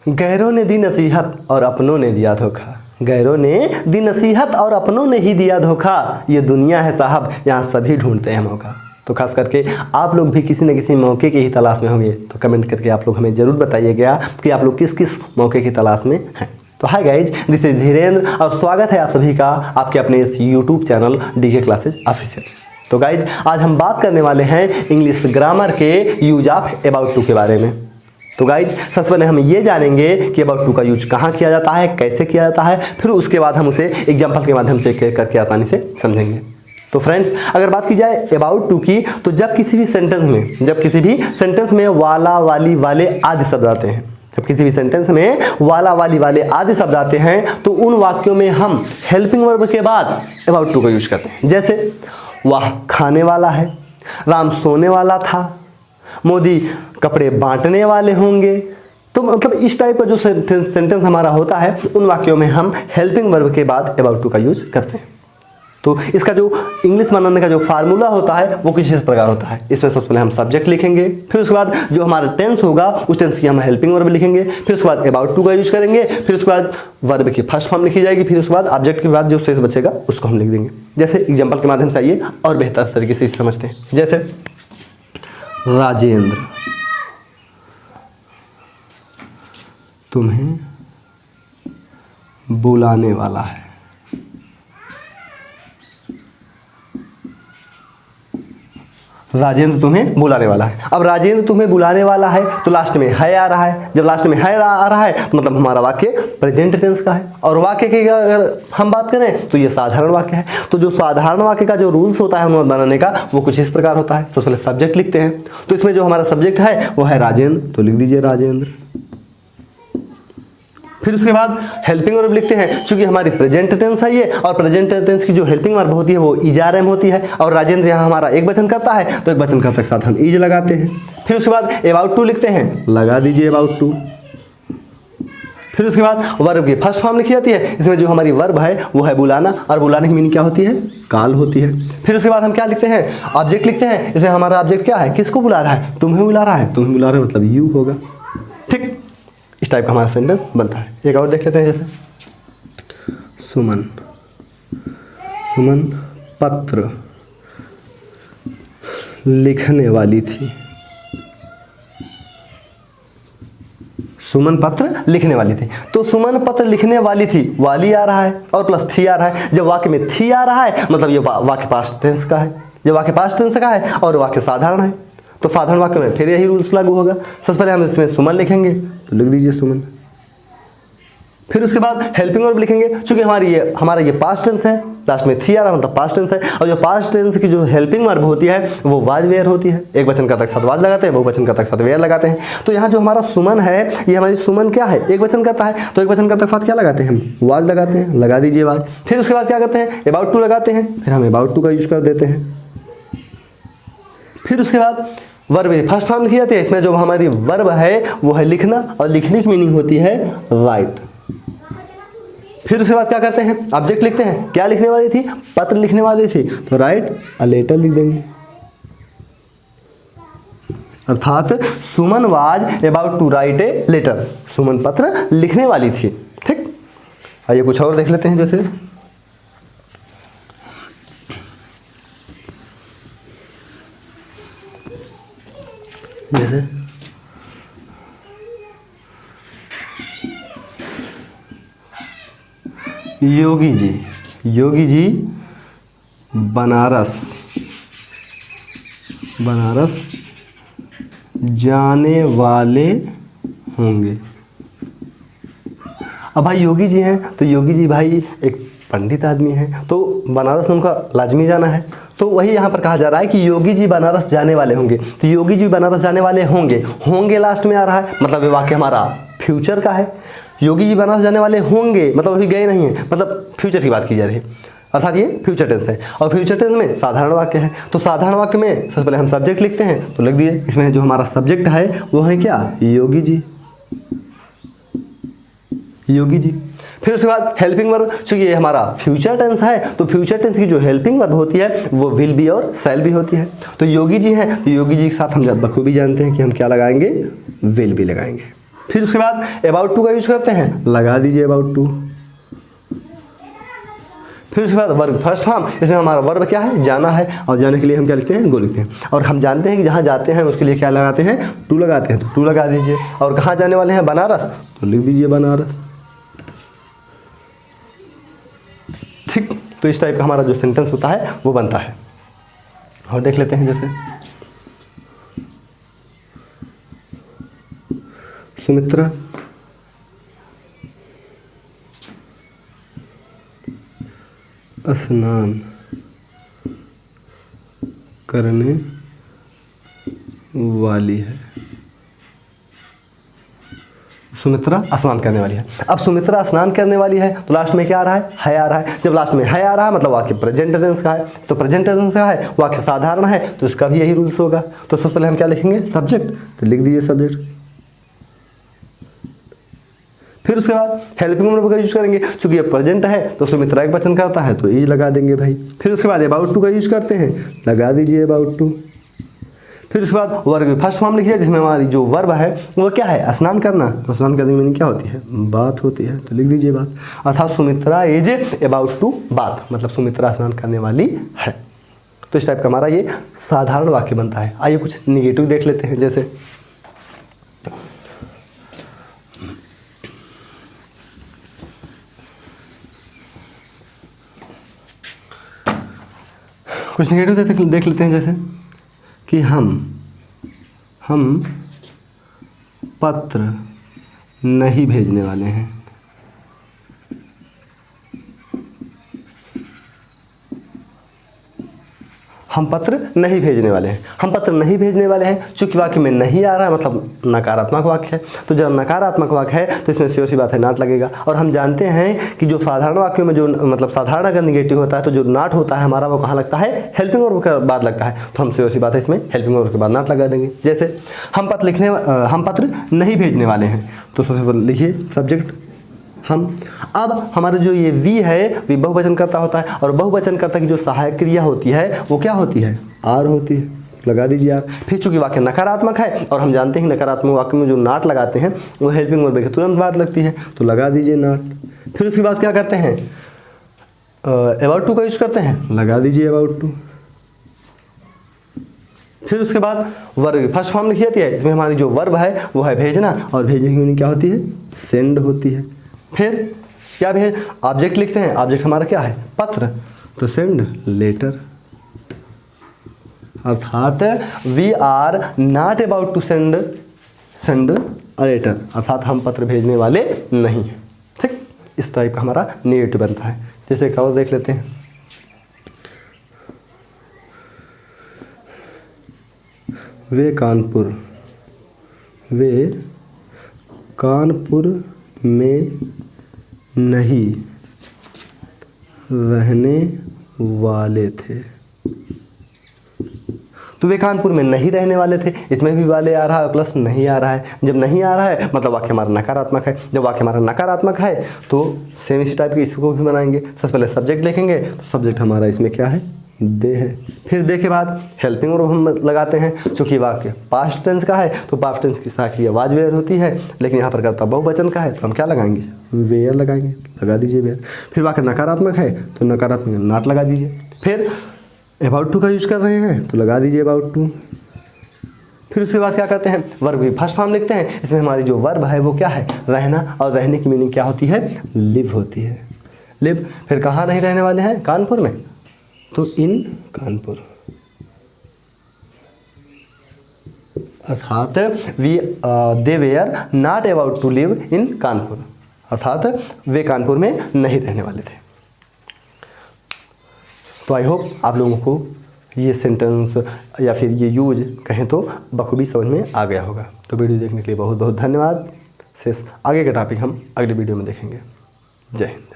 गैरों ने दी नसीहत और अपनों ने दिया धोखा। गैरों ने दी नसीहत और अपनों ने ही दिया धोखा। ये दुनिया है साहब, यहाँ सभी ढूंढते हैं मौका। तो खास करके आप लोग भी किसी न किसी मौके की ही तलाश में होंगे, तो कमेंट करके आप लोग हमें ज़रूर बताइएगा कि आप लोग किस किस मौके की तलाश में हैं। तो hi guys, this is Dhirendra और स्वागत है आप सभी का आपके अपने इस YouTube channel DK classes official. तो गाइज, आज हम बात करने वाले हैं इंग्लिश ग्रामर के यूज ऑफ अबाउट टू के बारे में। तो गाइज, सबसे पहले हम ये जानेंगे कि अबाउट टू का यूज कहाँ किया जाता है, कैसे किया जाता है, फिर उसके बाद हम उसे एग्जाम्पल के माध्यम से करके आसानी से समझेंगे। तो फ्रेंड्स, अगर बात की जाए अबाउट टू की, तो जब किसी भी सेंटेंस में वाला, वाली, वाले आदि शब्द आते हैं, जब किसी भी सेंटेंस में वाला, वाली, वाले आदि शब्द आते हैं, तो उन वाक्यों में हम हेल्पिंग वर्ब के बाद अबाउट टू का यूज करते हैं। जैसे वह खाने वाला है, राम सोने वाला था, मोदी कपड़े बांटने वाले होंगे। तो मतलब इस टाइप का जो सेंटेंस हमारा होता है, उन वाक्यों में हम हेल्पिंग वर्ब के बाद अबाउट टू का यूज करते हैं। तो इसका जो इंग्लिश बनाने का जो फार्मूला होता है वो कुछ इस प्रकार होता है। इसमें सबसे पहले हम सब्जेक्ट लिखेंगे, फिर उसके बाद जो हमारा टेंस होगा उस टेंस की हम हेल्पिंग वर्ब लिखेंगे, फिर उसके बाद अबाउट टू का यूज करेंगे, फिर उसके बाद वर्ब की फर्स्ट फॉर्म लिखी जाएगी, फिर उसके बाद ऑब्जेक्ट के बाद जो शेष बचेगा उसको हम लिख देंगे। जैसे एग्जाम्पल के माध्यम से आइए और बेहतर तरीके से समझते हैं। जैसे राजेंद्र तुम्हें बुलाने वाला है। राजेंद्र तुम्हें बुलाने वाला है। अब राजेंद्र तुम्हें बुलाने वाला है तो लास्ट में है आ रहा है। जब लास्ट में है आ रहा है तो मतलब हमारा वाक्य प्रेजेंट टेंस का है। और वाक्य की अगर हम बात करें तो ये साधारण वाक्य है। तो जो साधारण वाक्य का जो रूल्स होता है उन्हें बनाने का, वो कुछ इस प्रकार होता है। तो पहले सब्जेक्ट लिखते हैं, तो इसमें जो हमारा सब्जेक्ट है वो है राजेंद्र, तो लिख दीजिए राजेंद्र। फिर उसके बाद हेल्पिंग वर्ब लिखते हैं, क्योंकि हमारी प्रेजेंट टेंस है ये, और प्रेजेंट टेंस की जो हेल्पिंग वर्ब होती है वो इज आर एम होती है, और राजेंद्र यहाँ हमारा एक वचन करता है तो एक वचन करता के साथ हम इज लगाते हैं। फिर उसके बाद अबाउट टू लिखते हैं, लगा दीजिए अबाउट टू। फिर उसके बाद वर्ब की फर्स्ट फॉर्म लिखी जाती है। इसमें जो हमारी वर्ब है वो है बुलाना, और बुलाने की मीनिंग क्या होती है? काल होती है। फिर उसके बाद हम क्या लिखते हैं? ऑब्जेक्ट लिखते हैं। इसमें हमारा ऑब्जेक्ट क्या है? किसको बुला रहा है? तुम्हें बुला रहा है। तुम्हें बुला रहा है मतलब यू होगा। ठीक, इस टाइप का हमारा सेंटेंस बनता है। एक और देख लेते हैं, जैसे सुमन पत्र लिखने वाली थी। सुमन पत्र लिखने वाली थी, तो सुमन पत्र लिखने वाली थी, वाली आ रहा है और प्लस थी आ रहा है। जब वाक्य में थी आ रहा है मतलब ये वाक्य पास्ट टेंस का है। जब वाक्य पास्ट टेंस का है और वाक्य साधारण है, तो साधारण वाक्य में फिर यही रूल्स लागू होगा। सबसे पहले हम इसमें सुमन लिखेंगे, तो लिख दीजिए सुमन। फिर उसके बाद हेल्पिंग वर्ब लिखेंगे, क्योंकि हमारा ये पास्ट टेंस है, लास्ट में थी आ रहा मतलब पास्ट टेंस है, और जो पास्ट टेंस की जो हेल्पिंग वर्ब होती है वो वाज वेयर होती है। एक वचन करता के साथ वाज लगाते हैं, बहुवचन करता के साथ वेयर लगाते हैं। तो यहाँ जो हमारा सुमन है, ये हमारी सुमन क्या है? एक वचन करता है, तो एक वचन करता के साथ क्या लगाते हैं? हम वाज लगाते हैं, लगा दीजिए वाज। फिर उसके बाद क्या करते हैं? अबाउट टू लगाते हैं, फिर हम अबाउट टू का यूज कर देते हैं। फिर उसके बाद वर्ब फर्स्ट फॉर्म लिखी जाती है। इसमें जो हमारी वर्ब है वो है लिखना, और लिखने की मीनिंग होती है राइट। फिर उसके बाद क्या करते हैं? ऑब्जेक्ट लिखते हैं। क्या लिखने वाली थी? पत्र लिखने वाली थी, तो राइट अ लेटर लिख देंगे। अर्थात Suman was about to write a letter. Suman पत्र लिखने वाली थी। ठीक, आइए कुछ और देख लेते हैं। जैसे योगी जी बनारस जाने वाले होंगे। अब भाई योगी जी हैं, तो योगी जी भाई एक पंडित आदमी हैं, तो बनारस उनका लाजमी जाना है। तो वही यहाँ पर कहा जा रहा है कि योगी जी बनारस जाने वाले होंगे। तो योगी जी बनारस जाने वाले होंगे लास्ट में आ रहा है, मतलब ये वाक्य हमारा फ्यूचर का है। योगी जी बनारस जाने वाले होंगे मतलब अभी गए नहीं हैं, मतलब फ्यूचर की बात की जा रही है, अर्थात ये फ्यूचर टेंस है। और फ्यूचर टेंस में साधारण वाक्य है, तो साधारण वाक्य में सबसे पहले हम सब्जेक्ट लिखते हैं, तो लिख दिए। इसमें जो हमारा सब्जेक्ट है वो है क्या? योगी जी। फिर उसके बाद हेल्पिंग वर्ब, चूंकि ये हमारा फ्यूचर टेंस है, तो फ्यूचर टेंस की जो हेल्पिंग वर्ब होती है वो विल बी और शैल बी होती है। तो योगी जी हैं, तो योगी जी के साथ हम बखूबी जानते हैं कि हम क्या लगाएंगे? विल बी लगाएंगे। फिर उसके बाद अबाउट टू का यूज करते हैं, लगा दीजिए अबाउट टू। फिर उसके बाद वर्ब फर्स्ट फॉर्म, इसमें हमारा वर्ब क्या है, जाना है, और जाने के लिए हम क्या लिखते हैं, गो लिखते हैं। और हम जानते हैं कि जहाँ जाते हैं उसके लिए क्या लगाते हैं, टू लगाते हैं, तो टू लगा दीजिए। और कहाँ जाने वाले हैं, बनारस, तो लिख दीजिए बनारस। ठीक, तो इस टाइप का हमारा जो सेंटेंस होता है वो बनता है। और देख लेते हैं, जैसे सुमित्रा स्नान करने वाली है। सुमित्रा स्नान करने वाली है। अब सुमित्रा स्नान करने वाली है तो लास्ट में क्या आ रहा है आ रहा है। जब लास्ट में है आ रहा है मतलब वाक्य प्रेजेंट टेंस का है, तो प्रेजेंट टेंस का है, वाक्य साधारण है, तो इसका भी यही रूल्स होगा। तो सबसे पहले हम क्या लिखेंगे, सब्जेक्ट, तो लिख दीजिए सब्जेक्ट। फिर उसके बाद हेल्पिंग वर्ब का यूज करेंगे, चूंकि ये प्रेजेंट है तो सुमित्रा एक वचन करता है तो इज लगा देंगे भाई। फिर उसके बाद अबाउट टू का यूज करते हैं, लगा दीजिए अबाउट टू। फिर उसके बाद वर्ब फर्स्ट फॉर्म लिखिए, जिसमें हमारी जो वर्ब है वो क्या है, स्नान करना, तो स्नान करने में क्या होती है, बात होती है, तो लिख दीजिए बात। अर्थात सुमित्रा इज अबाउट टू बात, मतलब सुमित्रा स्नान करने वाली है। तो इस टाइप का हमारा ये साधारण वाक्य बनता है। आइए कुछ निगेटिव देख लेते हैं, जैसे कुछ नेगेटिव देख लेते हैं, जैसे कि हम पत्र नहीं भेजने वाले हैं। हम पत्र नहीं भेजने वाले हैं। हम पत्र नहीं भेजने वाले हैं, चूंकि वाक्य में नहीं आ रहा है, मतलब नकारात्मक वाक्य है। तो जब नकारात्मक वाक्य है तो इसमें सी बात है नाट लगेगा। और हम जानते हैं कि जो साधारण वाक्यों में जो मतलब साधारण अगर निगेटिव होता है तो जो नाट होता है हमारा वो कहाँ लगता है, हेल्पिंग वर्ब के बाद लगता है। तो हम सी बात है इसमें हेल्पिंग वर्ब के बाद नाट लगा देंगे। जैसे हम पत्र नहीं भेजने वाले हैं, तो सबसे पहले लिखिए सब्जेक्ट हम। अब हमारा जो ये वी है वे बहुवचन करता होता है, और बहुवचन करता की जो सहायक क्रिया होती है वो क्या होती है, आर होती है, लगा दीजिए आर। फिर चूंकि वाक्य नकारात्मक है और हम जानते हैं नकारात्मक वाक्य में जो नाट लगाते हैं वो हेल्पिंग वर्ब के तुरंत बाद लगती है, तो लगा दीजिए नाट। फिर उसके बाद क्या करते हैं, अबाउट टू का यूज करते हैं, लगा दीजिए अबाउट टू। फिर उसके बाद वर्ब फर्स्ट फॉर्म लिखी जाती है, इसमें हमारी जो वर्ब है वो है भेजना, और भेजने की मीनिंग क्या होती है, सेंड होती है। फिर क्या भेज, ऑब्जेक्ट लिखते हैं, ऑब्जेक्ट हमारा क्या है, पत्र, तो सेंड लेटर। अर्थात we are not about to send a letter, अर्थात हम पत्र भेजने वाले नहीं हैं। ठीक, इस टाइप का हमारा नेगेटिव बनता है। जैसे एक और देख लेते हैं, वे कानपुर में नहीं रहने वाले थे। तो वे कानपुर में नहीं रहने वाले थे, इसमें भी वाले आ रहा है प्लस नहीं आ रहा है। जब नहीं आ रहा है मतलब वाक्य हमारा नकारात्मक है। जब वाक्य हमारा नकारात्मक है तो सेम इसी टाइप के इसको भी बनाएंगे। सबसे पहले सब्जेक्ट लिखेंगे, तो सब्जेक्ट हमारा इसमें क्या है, दे है। फिर दे के बाद हेल्पिंग वर्ब हम लगाते हैं, चूँकि वाक्य पास्ट टेंस का है तो पास्ट टेंस की साखी वाज वेयर होती है, लेकिन यहाँ पर करता बहुवचन का है तो हम क्या लगाएंगे, वेयर लगाएंगे, लगा दीजिए वेयर। फिर वाक्य नकारात्मक है तो नकारात्मक नॉट लगा दीजिए। फिर अबाउट टू का यूज कर रहे हैं तो लगा दीजिए अबाउट टू। फिर उसके बाद क्या करते हैं, वर्ब भी फर्स्ट फॉर्म लिखते हैं, इसमें हमारी जो वर्ब है वो क्या है, रहना, और रहने की मीनिंग क्या होती है, लिव होती है, लिव। फिर कहाँ नहीं रहने वाले हैं, कानपुर में, तो इन कानपुर। अर्थात they were not about to live in Kanpur, अर्थात वे कानपुर में नहीं रहने वाले थे। तो आई होप आप लोगों को ये सेंटेंस या फिर ये यूज कहें तो बखूबी समझ में आ गया होगा। तो वीडियो देखने के लिए बहुत बहुत धन्यवाद। शेष आगे का टॉपिक हम अगले वीडियो में देखेंगे। जय हिंद।